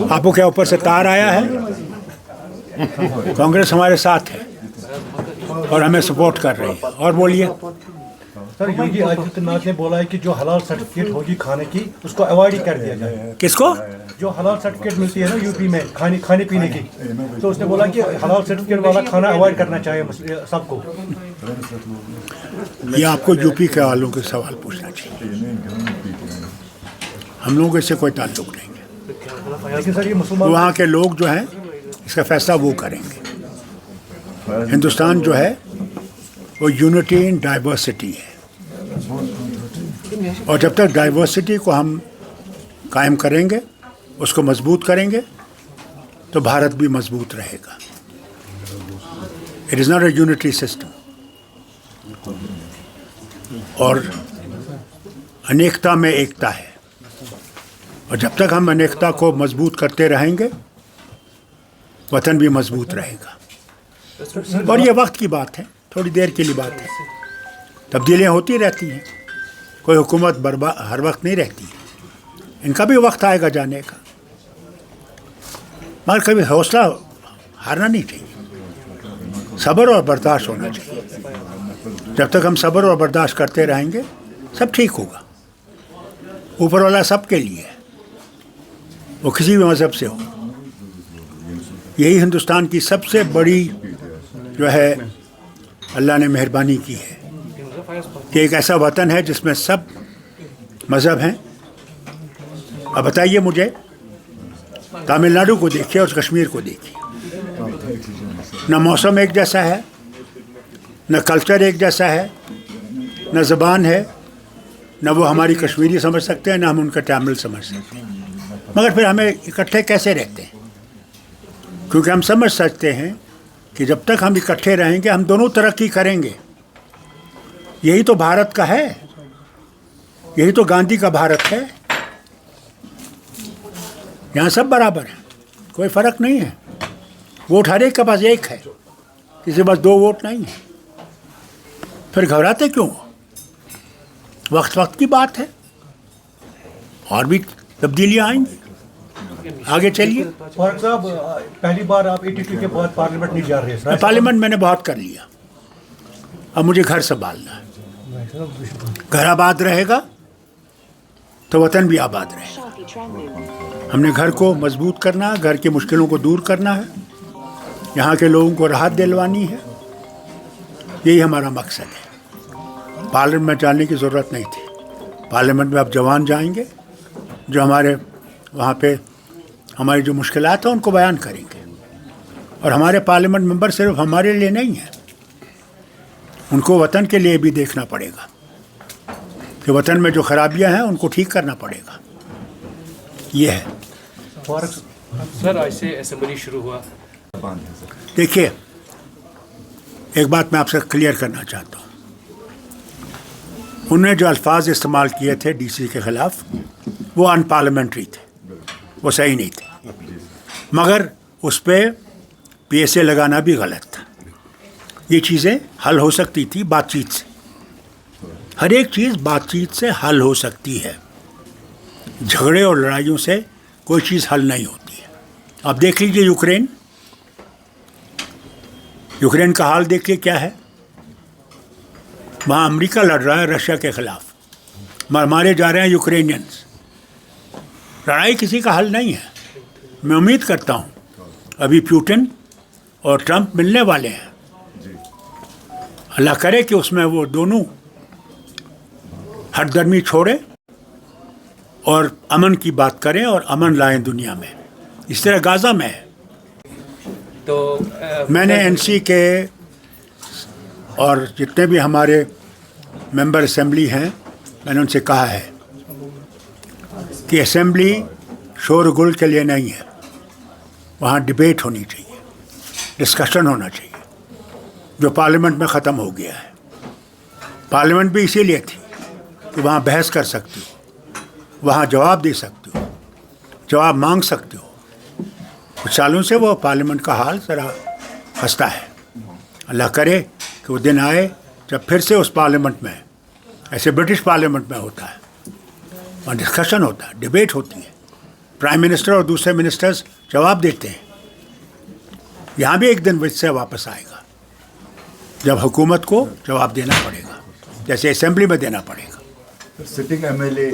आपको क्या ऊपर से तार आया है? कांग्रेस हमारे साथ है और हमें सपोर्ट कर रही है। और बोलिए। सर, योगी आदित्यनाथ ने बोला है कि जो हलाल सर्टिफिकेट होगी खाने की उसको अवॉइड ही कर दिया जाए। किसको? जो हलाल सर्टिफिकेट मिलती है ना यूपी में खाने पीने की, तो उसने बोला कि हलाल सर्टिफिकेट वाला खाना अवॉइड करना चाहिए सबको। ये आपको यूपी के वालों के सवाल पूछना चाहिए, हम लोगों को इससे कोई ताल्लुक नहीं है। लेकिन सर ये मुसलमान वहाँ के लोग जो हैं इसका फैसला वो करेंगे। हिंदुस्तान जो है वो यूनिटी इन डाइवर्सिटी है, और जब तक डाइवर्सिटी को हम कायम करेंगे, उसको मजबूत करेंगे, तो भारत भी मजबूत रहेगा। It is not a unitary system. और अनेकता में एकता है, और जब तक हम अनेकता को मजबूत करते रहेंगे, वतन भी मजबूत रहेगा। और ये वक्त की बात है, थोड़ी देर के लिए बात है। तब्दीलियाँ होती रहती हैं, कोई हुकूमत हर वक्त नहीं रहती है। इनका भी वक्त आएगा जाने का, मगर कभी हौसला हारना नहीं चाहिए, सब्र और बर्दाश्त होना चाहिए। जब तक हम सब्र और बर्दाश्त करते रहेंगे, सब ठीक होगा। ऊपर वाला सबके लिए है, वो किसी भी मज़हब से हो। यही हिंदुस्तान की सबसे बड़ी जो है अल्लाह ने मेहरबानी की है कि एक ऐसा वतन है जिसमें सब मज़हब हैं। अब बताइए मुझे, तमिलनाडु को देखिए और कश्मीर को देखिए, न मौसम एक जैसा है, न कल्चर एक जैसा है, न ज़बान है, न वो हमारी कश्मीरी समझ सकते हैं, न हम उनका तमिल समझ सकते हैं, मगर फिर हमें इकट्ठे कैसे रहते हैं? क्योंकि हम समझ सकते हैं कि जब तक हम इकट्ठे रहेंगे, हम दोनों तरक्की करेंगे। यही तो भारत का है, यही तो गांधी का भारत है। यहाँ सब बराबर हैं, कोई फ़र्क नहीं है। वोट हर एक के पास एक है, किसी के पास दो वोट नहीं है। फिर घबराते क्यों? वक्त की बात है, और भी तब्दीलियाँ आएंगी। आगे चलिए। फारूक साहब, पहली बार आप 82 के बाद पार्लियामेंट नहीं जा रहे हैं। पार्लियामेंट मैंने बहुत कर लिया, अब मुझे घर संभालना है। घर आबाद रहेगा तो वतन भी आबाद रहेगा। हमने घर को मजबूत करना है, घर की मुश्किलों को दूर करना है, यहाँ के लोगों को राहत दिलवानी है। यही हमारा मकसद है। पार्लियामेंट में जाने की ज़रूरत नहीं थी। पार्लियामेंट में अब जवान जाएंगे, जो हमारे वहाँ पे हमारी जो मुश्किलात हैं उनको बयान करेंगे। और हमारे पार्लियामेंट मेंबर सिर्फ हमारे लिए नहीं हैं, उनको वतन के लिए भी देखना पड़ेगा कि वतन में जो खराबियां हैं उनको ठीक करना पड़ेगा। ये है। सर, ऐसे असेंबली शुरू हुआ। देखिए, एक बात मैं आपसे क्लियर करना चाहता हूँ। उन्होंने जो अल्फाज इस्तेमाल किए थे डीसी के ख़िलाफ़, वो अनपार्लियामेंट्री थे, वो सही नहीं थे। मगर उस पर PSA लगाना भी गलत था। ये चीज़ें हल हो सकती थी बातचीत से। हर एक चीज़ बातचीत से हल हो सकती है, झगड़े और लड़ाइयों से कोई चीज़ हल नहीं होती है। अब देख लीजिए यूक्रेन का हाल देखिए क्या है। वहाँ अमेरिका लड़ रहा है रशिया के ख़िलाफ़, मारे जा रहे हैं यूक्रेनियंस। लड़ाई किसी का हल नहीं है। मैं उम्मीद करता हूँ अभी पुतिन और ट्रंप मिलने वाले हैं। अल्लाह करे कि उसमें वो दोनों हठधर्मी छोड़े और अमन की बात करें और अमन लाएं दुनिया में। इस तरह गाज़ा में है। तो मैंने NC के और जितने भी हमारे मेंबर असेंबली हैं, मैंने उनसे कहा है कि असेंबली शोरगुल के लिए नहीं है। वहाँ डिबेट होनी चाहिए, डिस्कशन होना चाहिए, जो पार्लियामेंट में ख़त्म हो गया है। पार्लियामेंट भी इसीलिए थी कि वहाँ बहस कर सकती हो, वहाँ जवाब दे सकती हो, जवाब मांग सकते हो। कुछ सालों से वो पार्लियामेंट का हाल ज़रा खस्ता है। अल्लाह करे कि वो दिन आए जब फिर से उस पार्लियामेंट में, ऐसे ब्रिटिश पार्लियामेंट में होता है, वहाँ डिस्कशन होता है, डिबेट होती है, پرائم منسٹر اور دوسرے منسٹرز جواب دیتے ہیں. یہاں بھی ایک دن وجہ سے واپس آئے گا جب حکومت کو جواب دینا پڑے گا، جیسے اسمبلی میں دینا پڑے گا. سٹنگ ایم ایل اے